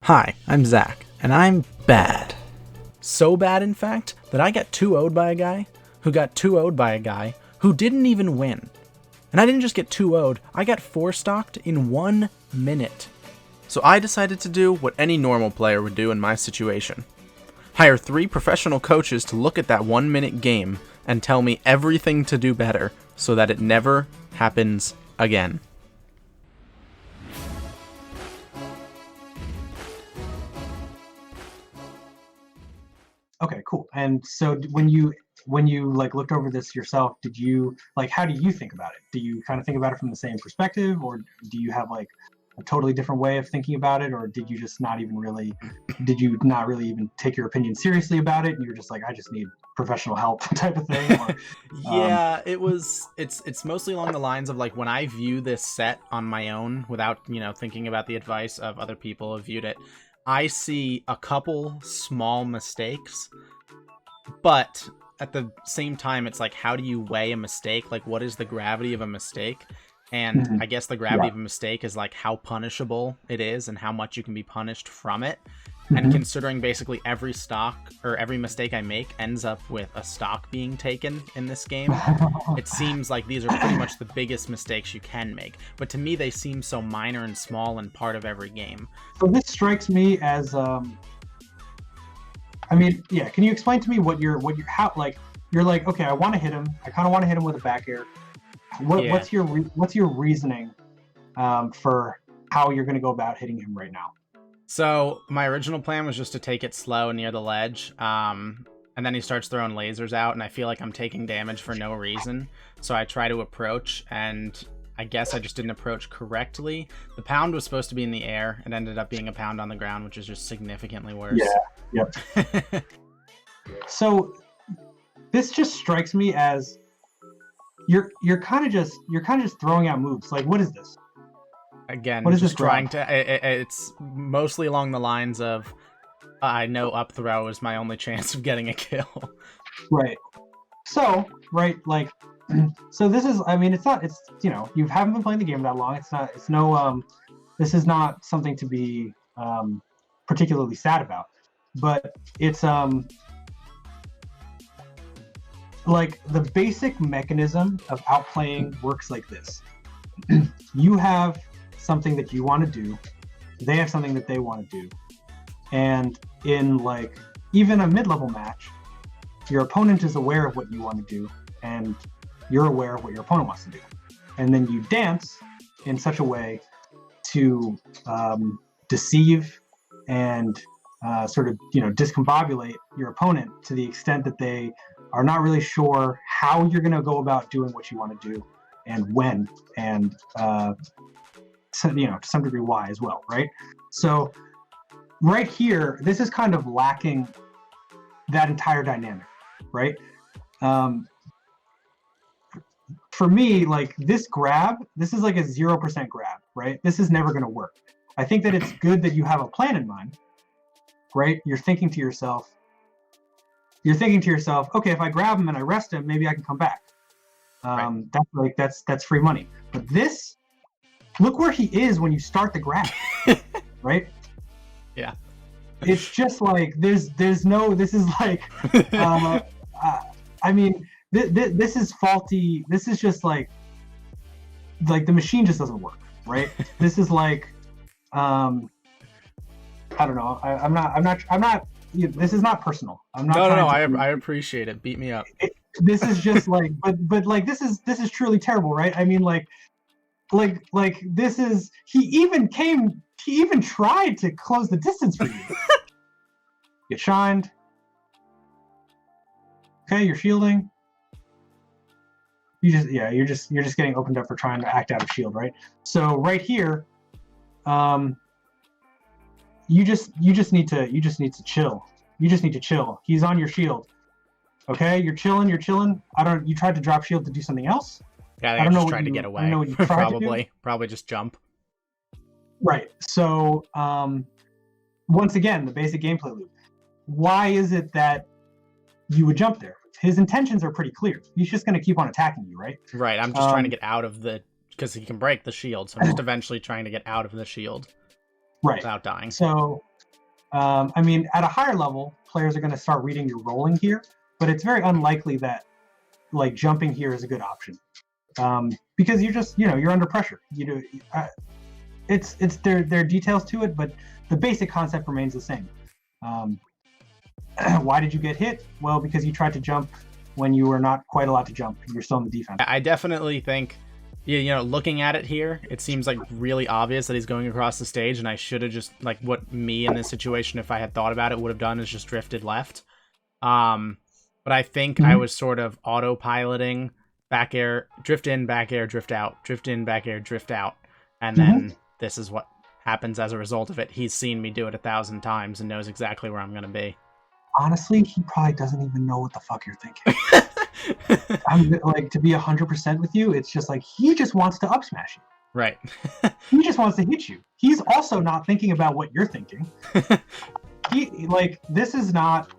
Hi, I'm Zach, and I'm bad. So bad, in fact, that I got 2-0'd by a guy who got 2-0'd by a guy who didn't even win. And I didn't just get 2-0'd, I got 4-stocked in 1 minute. So I decided to do what any normal player would do in my situation. Hire 3 professional coaches to look at that 1-minute game and tell me everything to do better so that it never happens again. Okay, cool. And so when you like looked over this yourself, did you like how do you think about it? Do you kind of think about it from the same perspective, or do you have like a totally different way of thinking about it, or did you not really even take your opinion seriously about it and you're just like, I just need professional help type of thing? Or, Yeah, it's mostly along the lines of like when I view this set on my own without, thinking about the advice of other people who viewed it, I see a couple small mistakes, but at the same time, it's like, how do you weigh a mistake? Like, what is the gravity of a mistake? And Mhm. I guess the gravity of a mistake is like how punishable it is and how much you can be punished from it. And Mhm. considering basically every stock or every mistake I make ends up with a stock being taken in this game, it seems like these are pretty much the biggest mistakes you can make. But to me, they seem so minor and small and part of every game. So this strikes me as I mean, yeah, can you explain to me how like you're like, okay, I want to hit him. I kind of want to hit him with a back air. Yeah. What's your reasoning for how you're going to go about hitting him right now? So my original plan was just to take it slow near the ledge. And then he starts throwing lasers out, and I feel like I'm taking damage for no reason. So I try to approach, and I guess I just didn't approach correctly. The pound was supposed to be in the air. It ended up being a pound on the ground, which is just significantly worse. Yeah. Yep. So this just strikes me as you're kind of just throwing out moves. Like, what is this? Again, What is just this grab? trying to. It's mostly along the lines of I know up throw is my only chance of getting a kill. Right. So, right, like, so this is, I mean, it's not, it's, you haven't been playing the game that long. This is not something to be particularly sad about, but it's, like, the basic mechanism of outplaying works like this. You have something that you want to do, they have something that they want to do, and in, like, even a mid-level match, your opponent is aware of what you want to do, and you're aware of what your opponent wants to do. And then you dance in such a way to deceive and sort of, discombobulate your opponent to the extent that they are not really sure how you're going to go about doing what you want to do and when, and, to some degree why as well, right? So right here, this is kind of lacking that entire dynamic, right? For me, like this is like a 0% grab, right? This is never going to work. I think that it's good that you have a plan in mind, right? You're thinking to yourself, okay, if I grab him and I rest him, maybe I can come back. Right. That's free money. But this, look where he is when you start the grab, right? Yeah. It's just like this is like I mean, this is faulty. This is just like the machine just doesn't work, right? This is like I don't know. I'm not. This is not personal. I'm not. No. I appreciate it. Beat me up. This is just like, but like this is truly terrible, right? I mean, like this is. He even tried to close the distance for you. Get shined. Okay, you're shielding. You're just getting opened up for trying to act out of shield, right? So right here, you just need to chill. You just need to chill. He's on your shield. Okay, you're chilling. You tried to drop shield to do something else. Yeah, I just tried to get away. I don't know what you tried to do. Probably just jump. Right. So once again, the basic gameplay loop. Why is it that you would jump there? His intentions are pretty clear. He's just going to keep on attacking you, right? Right. I'm just trying to get out of because he can break the shield. So I'm just eventually trying to get out of the shield. Right. Without dying. So I mean, at a higher level, players are going to start reading your rolling here, but it's very unlikely that like jumping here is a good option, because you're just you're under pressure. It's there are details to it, but the basic concept remains the same. Why did you get hit? Well, because you tried to jump when you were not quite allowed to jump. You're still in the defense. I definitely think, looking at it here, it seems like really obvious that he's going across the stage, and I should have just, like, what me in this situation, if I had thought about it, would have done is just drifted left. But I think I was sort of autopiloting back air, drift in, back air, drift out, drift in, back air, drift out. And then this is what happens as a result of it. He's seen me do it 1,000 times and knows exactly where I'm going to be. Honestly, he probably doesn't even know what the fuck you're thinking. I'm like, to be 100% with you, it's just like he just wants to up smash you. Right. He just wants to hit you. He's also not thinking about what you're thinking. This is not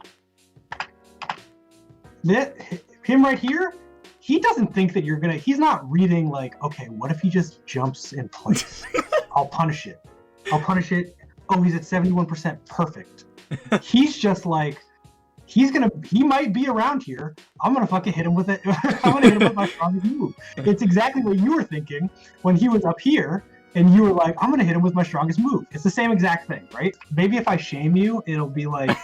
him right here. He doesn't think that you're gonna. He's not reading like, okay, what if he just jumps in place? I'll punish it. Oh, he's at 71%. Perfect. He's just like, he might be around here. I'm gonna fucking hit him with it. I'm gonna hit him with my strongest move. It's exactly what you were thinking when he was up here, and you were like, I'm gonna hit him with my strongest move. It's the same exact thing, right? Maybe if I shame you, it'll be like,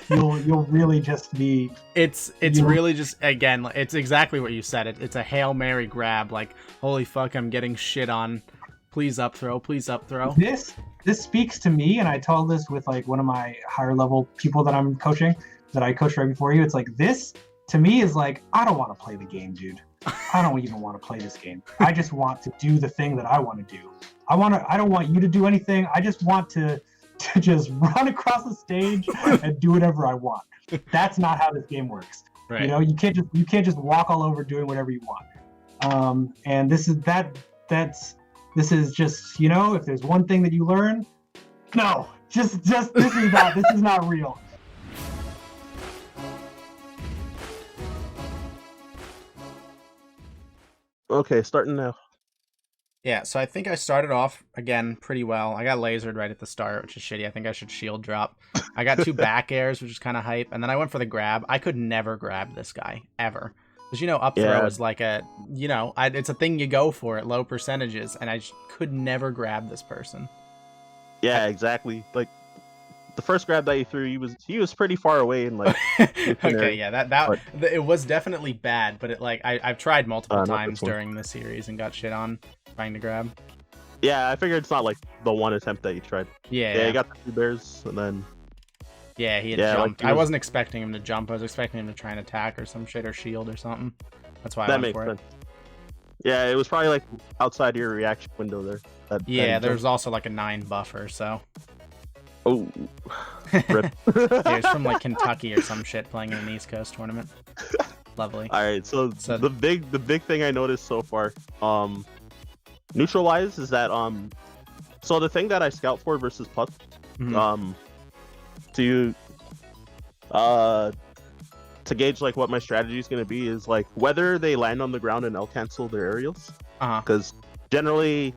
you'll really just be. It's really just, again, it's exactly what you said. It's a Hail Mary grab. Like, holy fuck, I'm getting shit on. Please up throw. Please up throw. This speaks to me, and I told this with like one of my higher level people that I'm coaching, that I coached right before you. It's like, this to me is like, I don't want to play the game, dude. I don't even want to play this game. I just want to do the thing that I want to do. I don't want you to do anything. I just want to just run across the stage and do whatever I want. That's not how this game works. Right. You can't just walk all over doing whatever you want. And this is just, if there's one thing that you learn, no, just this is not real. Okay, starting now. Yeah, so I think I started off, again, pretty well. I got lasered right at the start, which is shitty. I think I should shield drop. I got 2 back airs, which is kind of hype. And then I went for the grab. I could never grab this guy, ever. Because, up throw is like it's a thing you go for at low percentages. And I could never grab this person. Yeah, exactly. Like, the first grab that he threw, he was pretty far away and like. Okay, yeah, it was definitely bad, but I've tried multiple times during the series and got shit on trying to grab. Yeah, I figured it's not like the one attempt that you tried. Yeah, he got the 2 bears and then. Yeah, he had jumped. I wasn't expecting him to jump. I was expecting him to try and attack or some shit or shield or something. That's why I went for it. Yeah, it was probably like outside your reaction window there. There's also like a 9 buffer, so. Oh, rip. Yeah, he's from like Kentucky or some shit playing in an East Coast tournament. Lovely. All right, so the big thing I noticed so far, neutral wise, is that so the thing that I scout for versus putt, to gauge like what my strategy is going to be is like whether they land on the ground and L cancel their aerials, because generally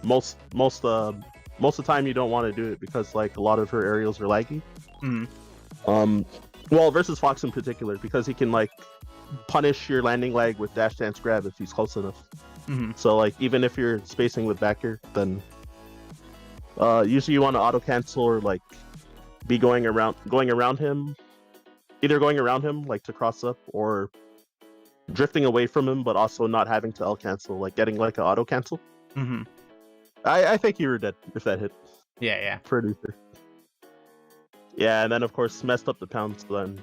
most of the time you don't want to do it because like a lot of her aerials are laggy. Well, versus Fox in particular, because he can like punish your landing lag with dash dance grab if he's close enough. So like even if you're spacing with back air, then usually you want to auto cancel or like be going around him, either going around him like to cross up or drifting away from him, but also not having to L cancel, like getting like an auto cancel. I think you were dead if that hit. Yeah. Pretty sure. Yeah, and then of course messed up the pounds then.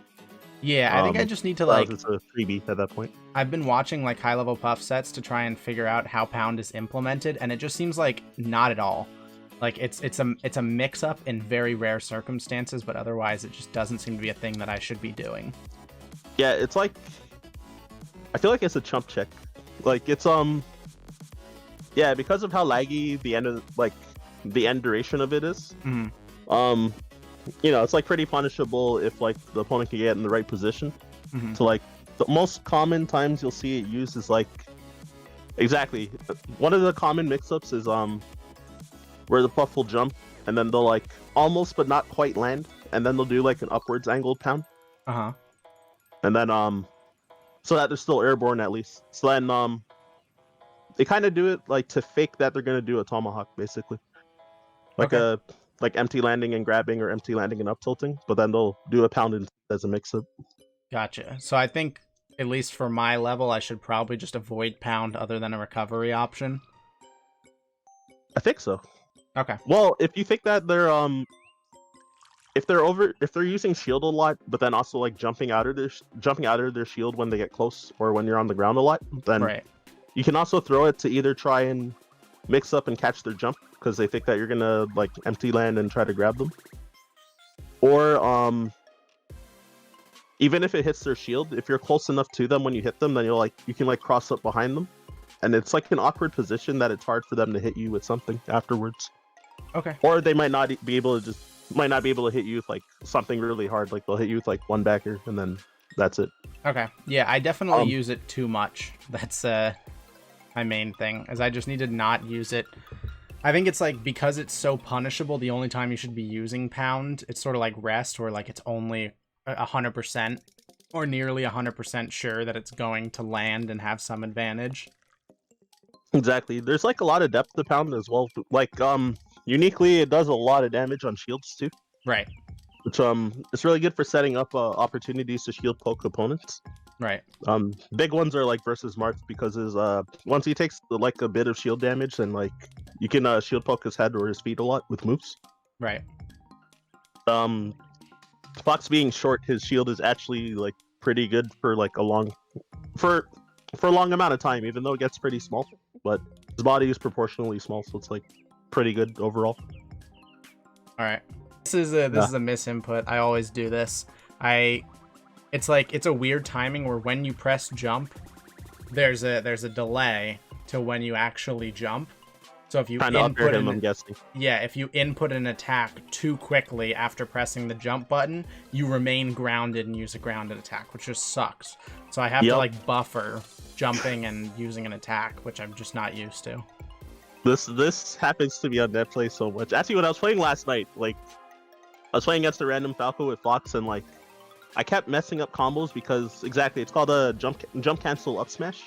Yeah, I think I just need to like. It's a freebie at that point. I've been watching like high level puff sets to try and figure out how pound is implemented, and it just seems like not at all. Like it's a mix up in very rare circumstances, but otherwise it just doesn't seem to be a thing that I should be doing. Yeah, it's like I feel like it's a chump check. Like it's yeah, because of how laggy the end duration of it is. It's like pretty punishable if like the opponent can get in the right position. So like the most common times you'll see it used is like exactly one of the common mix-ups is where the puff will jump and then they'll like almost but not quite land, and then they'll do like an upwards angled pound, and then so that they're still airborne at least. So then they kind of do it like to fake that they're gonna do a tomahawk, basically, like a empty landing and grabbing or empty landing and up tilting, but then they'll do a pound as a mix up. Gotcha. So I think, at least for my level, I should probably just avoid pound other than a recovery option. I think so. Okay. Well, if you think that they're if they're using shield a lot, but then also like jumping out of their shield when they get close or when you're on the ground a lot, then you can also throw it to either try and mix up and catch their jump because they think that you're gonna like empty land and try to grab them, or even if it hits their shield, if you're close enough to them when you hit them, then you can cross up behind them, and it's like an awkward position that it's hard for them to hit you with something afterwards. Okay. Or they might not be able to hit you with like something really hard, like they'll hit you with like one backer and then that's it. Okay. Yeah, I definitely use it too much. That's my main thing, is I just need to not use it. I think it's like, because it's so punishable, the only time you should be using pound, it's sort of like rest, where like it's only 100% or nearly 100% sure that it's going to land and have some advantage. Exactly. There's like a lot of depth to pound as well. Like uniquely, it does a lot of damage on shields too. Right. Which it's really good for setting up opportunities to shield poke opponents. Right. Big ones are like versus Marth, because once he takes like a bit of shield damage, then like you can shield poke his head or his feet a lot with moves. Right. Fox being short, his shield is actually like pretty good for like a long amount of time, even though it gets pretty small. But his body is proportionally small, so it's like pretty good overall. All right. This is a misinput. I always do this. It's a weird timing where when you press jump, there's a delay to when you actually jump. So if you input I'm guessing. Yeah, if you input an attack too quickly after pressing the jump button, you remain grounded and use a grounded attack, which just sucks. So I have to like buffer jumping and using an attack, which I'm just not used to. This happens to me on Netplay so much. Actually, when I was playing last night, like I was playing against a random Falco with Fox, and like I kept messing up combos because it's called a jump cancel up smash.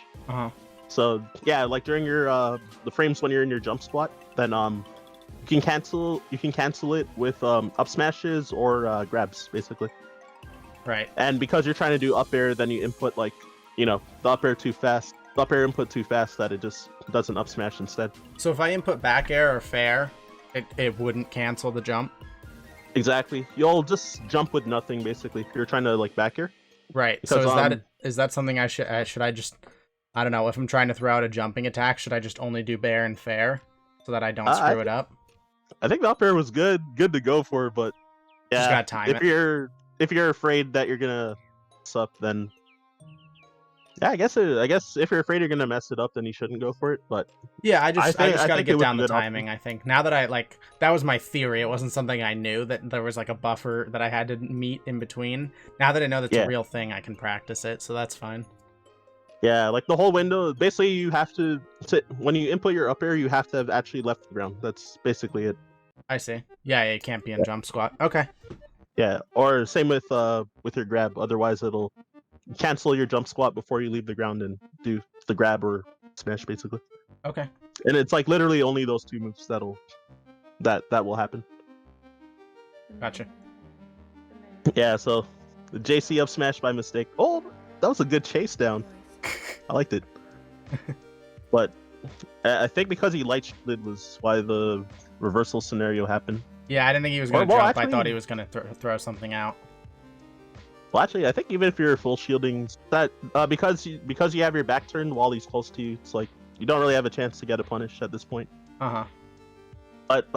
So yeah, like during your the frames when you're in your jump squat, then you can cancel it with up smashes or grabs, basically. Right. And because you're trying to do up air, then you input like the up air too fast, up air input too fast, that it just does an up smash instead. So if I input back air or fair, it wouldn't cancel the jump. Exactly. You'll just jump with nothing, basically, if you're trying to like back air. Right. Because, so is that something I should I just, I don't know, if I'm trying to throw out a jumping attack, should I just only do bair and fair so that I don't screw it up? I think the up air was good to go for, but yeah, just gotta time if you're afraid that you're gonna mess up, then yeah, I guess if you're afraid you're gonna mess it up, then you shouldn't go for it. But yeah, I just gotta get down the timing. I think now that that was my theory. It wasn't something I knew, that there was like a buffer that I had to meet in between. Now that I know that's a real thing, I can practice it, so that's fine. Yeah, like the whole window, basically you have to when you input your up air, you have to have actually left the ground. That's basically it. I see. Yeah, it can't be in jump squat. Okay. Yeah, or same with your grab. Otherwise, it'll cancel your jump squat before you leave the ground and do the grab or smash, basically. Okay. And it's like literally only those two moves that will happen. Gotcha. Yeah, so the JC up smash by mistake. Oh, that was a good chase down. I liked it. But I think because he light shielded was why the reversal scenario happened. Yeah, I didn't think he was going to jump. Actually, I thought he was going to throw something out. Well, actually, I think even if you're full shielding, that because you have your back turned while he's close to you, it's like you don't really have a chance to get a punish at this point. But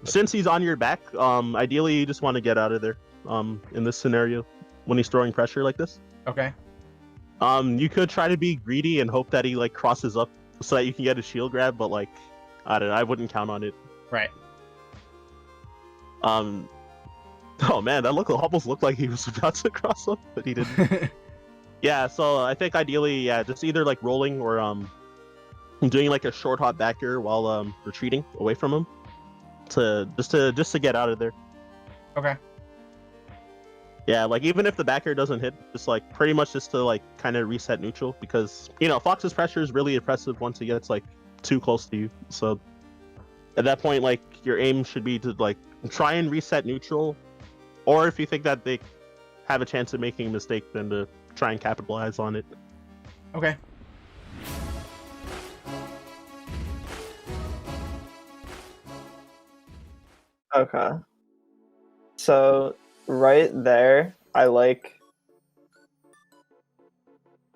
since he's on your back, ideally you just want to get out of there. In this scenario, when he's throwing pressure like this. Okay. You could try to be greedy and hope that he like crosses up so that you can get a shield grab, but like I don't know, I wouldn't count on it. Right. Oh man, that almost looked like he was about to cross up, but he didn't. Yeah, so I think ideally, yeah, just either like rolling or doing like a short hop back air while retreating away from him. to get out of there. Okay. Yeah, like even if the back air doesn't hit, just like pretty much just to like kind of reset neutral, because Fox's pressure is really impressive once he gets like too close to you. So at that point, like your aim should be to like try and reset neutral, or if you think that they have a chance of making a mistake, then to try and capitalize on it. Okay. Okay. So right there, I like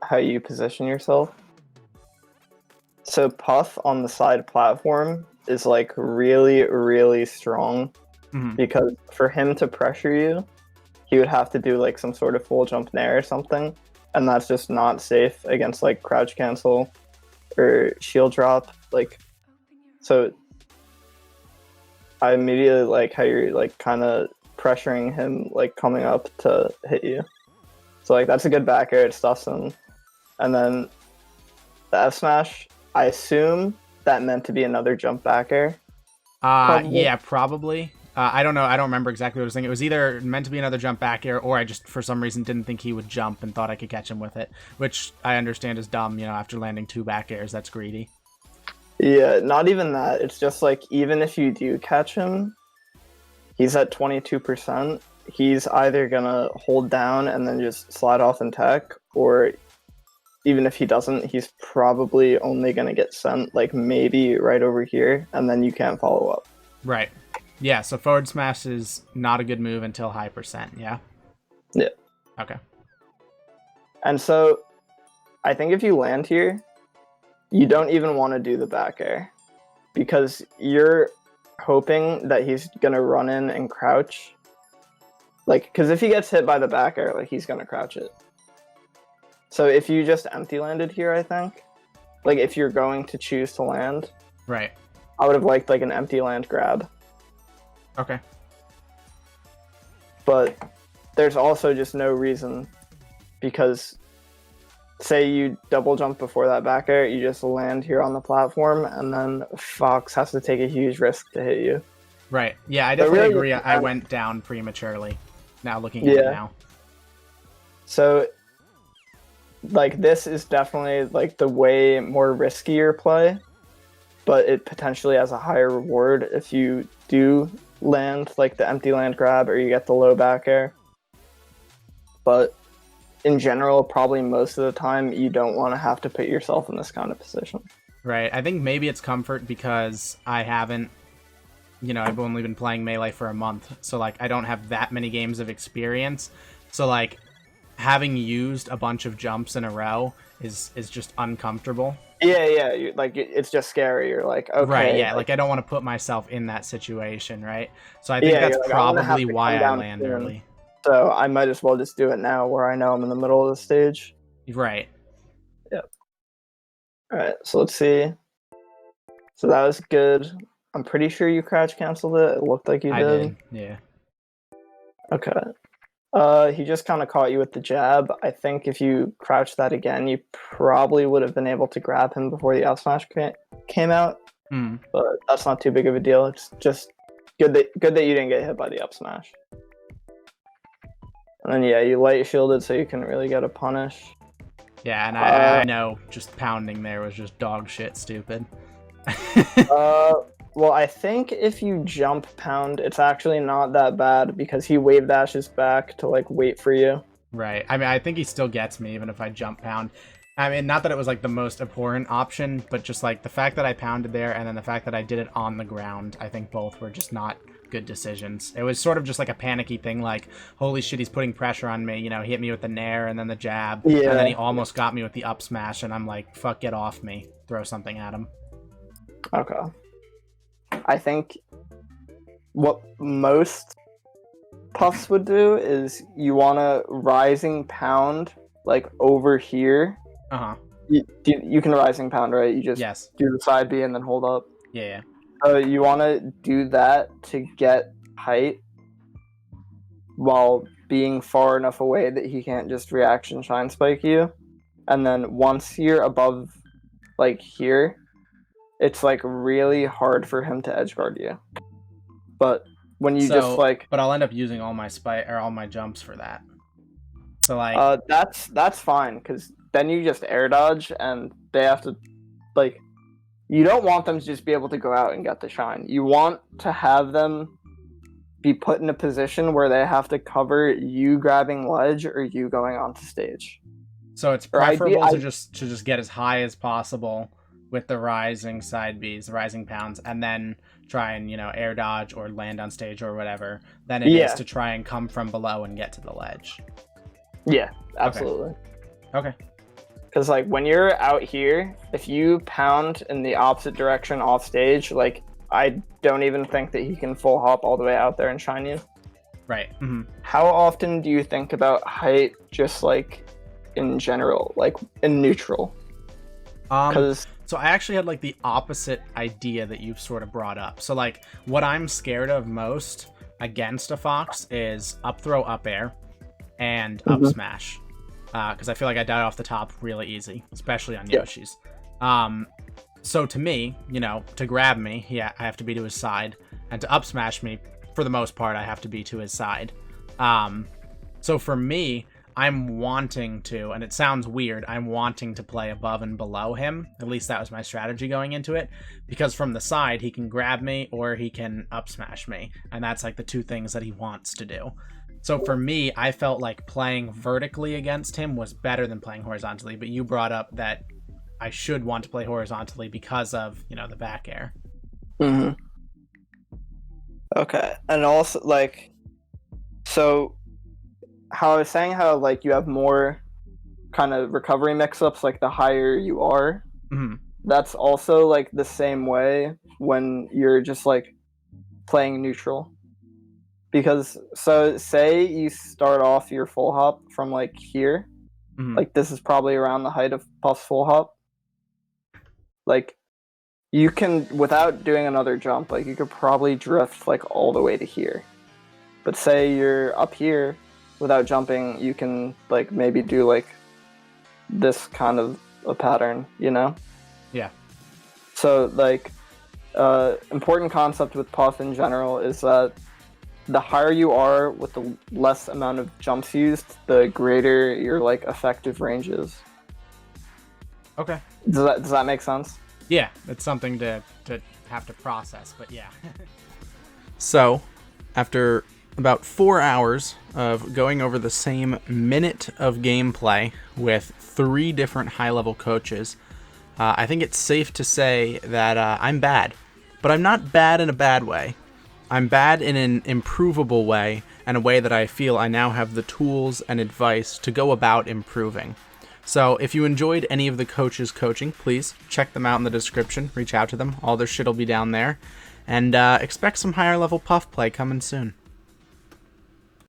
how you position yourself. So Puff on the side platform is like really, really strong, because for him to pressure you, he would have to do like some sort of full jump nair or something, and that's just not safe against like crouch cancel or shield drop. Like, so I immediately like how you're like kind of pressuring him, like coming up to hit you. So like that's a good back air, it stuffs him. And then the F smash, I assume that meant to be another jump back air. Yeah, probably. I don't know. I don't remember exactly what I was thinking. It was either meant to be another jump back air, or I just, for some reason, didn't think he would jump and thought I could catch him with it, which I understand is dumb. After landing 2 back airs, that's greedy. Yeah, not even that. It's just like, even if you do catch him, he's at 22%. He's either gonna hold down and then just slide off in tech, or even if he doesn't, he's probably only gonna get sent like maybe right over here, and then you can't follow up. Right. Yeah, so forward smash is not a good move until high percent, yeah? Yeah. Okay. And so, I think if you land here, you don't even want to do the back air, because you're hoping that he's gonna run in and crouch. Like, because if he gets hit by the back air, like, he's gonna crouch it. So if you just empty landed here, I think, like, if you're going to choose to land, right, I would have liked like an empty land grab. Okay. But there's also just no reason, because say you double jump before that back air, you just land here on the platform, and then Fox has to take a huge risk to hit you. Right. Yeah, I definitely agree. I went down prematurely. Now looking at it now. So, like, this is definitely like the way more riskier play, but it potentially has a higher reward if you do land like the empty land grab or you get the low back air. But in general, probably most of the time, you don't want to have to put yourself in this kind of position. Right. I think maybe it's comfort because I haven't, I've only been playing Melee for a month. So, like, I don't have that many games of experience. So, like, having used a bunch of jumps in a row is just uncomfortable. Yeah. It's just scary. You're like, okay. Right, yeah. Like, I don't want to put myself in that situation, right? So I think that's like, probably why I land early. So I might as well just do it now where I know I'm in the middle of the stage. Right. Yep. All right, so let's see. So that was good. I'm pretty sure you crouch canceled it. It looked like you did. I did, yeah. Okay. He just kind of caught you with the jab. I think if you crouch that again, you probably would have been able to grab him before the out smash came out. But that's not too big of a deal. It's just good that you didn't get hit by the up smash. And then, yeah, you light shielded so you couldn't really get a punish. Yeah, and I know just pounding there was just dog shit stupid. Well, I think if you jump pound, it's actually not that bad because he wave dashes back to, like, wait for you. Right. I mean, I think he still gets me even if I jump pound. I mean, not that it was, like, the most important option, but just, like, the fact that I pounded there and then the fact that I did it on the ground, I think both were just not good decisions. It was sort of just like a panicky thing, like, holy shit, he's putting pressure on me. He hit me with the nair and then the jab, and then he almost got me with the up smash, and I'm like, fuck, get off me. Throw something at him. Okay. I think what most Puffs would do is you want to rising pound, like, over here. Uh-huh. You can rising pound, right? You just do the side B and then hold up. Yeah. You want to do that to get height while being far enough away that he can't just reaction shine spike you. And then once you're above, like, here, it's, like, really hard for him to edge guard you. But when you just like, but I'll end up using all my all my jumps for that. So like, that's fine, because then you just air dodge, and they have to, like, you don't want them to just be able to go out and get the shine. You want to have them be put in a position where they have to cover you grabbing ledge or you going onto stage. So it's preferable to just get as high as possible with the rising side Bs, the rising pounds, and then try and, air dodge or land on stage or whatever, than it is to try and come from below and get to the ledge. Yeah, absolutely. Okay. Because, like, when you're out here, if you pound in the opposite direction off stage, like, I don't even think that he can full hop all the way out there and shine you. Right. Mm-hmm. How often do you think about height just, like, in general, like, in neutral? So I actually had, like, the opposite idea that you've sort of brought up. So, like, what I'm scared of most against a Fox is up throw, up air, and up smash. Because I feel like I die off the top really easy, especially on Yoshi's. So to me, to grab me, I have to be to his side, and to up smash me, for the most part, I have to be to his side. So for me, I'm wanting to, and it sounds weird, I'm wanting to play above and below him. At least that was my strategy going into it, because from the side, he can grab me or he can up smash me, and that's like the two things that he wants to do. So for me, I felt like playing vertically against him was better than playing horizontally, but you brought up that I should want to play horizontally because of, the back air. Mm-hmm. Okay. And also, like, so how I was saying how, like, you have more kind of recovery mix-ups, like, the higher you are. Mm-hmm. That's also, like, the same way when you're just, like, playing neutral. Because, so say you start off your full hop from, like, here. Mm-hmm. Like, this is probably around the height of Puff's full hop. Like, you can, without doing another jump, like, you could probably drift, like, all the way to here. But say you're up here, without jumping, you can, like, maybe do, like, this kind of a pattern, Yeah. So, like, important concept with Puff in general is that the higher you are with the less amount of jumps used, the greater your, like, effective range is. Okay. Does that make sense? Yeah, it's something to have to process, but yeah. So, after about 4 hours of going over the same minute of gameplay with 3 different high-level coaches, I think it's safe to say that I'm bad. But I'm not bad in a bad way. I'm bad in an improvable way, and a way that I feel I now have the tools and advice to go about improving. So if you enjoyed any of the coaches' coaching, please check them out in the description, reach out to them, all their shit will be down there, and expect some higher level Puff play coming soon.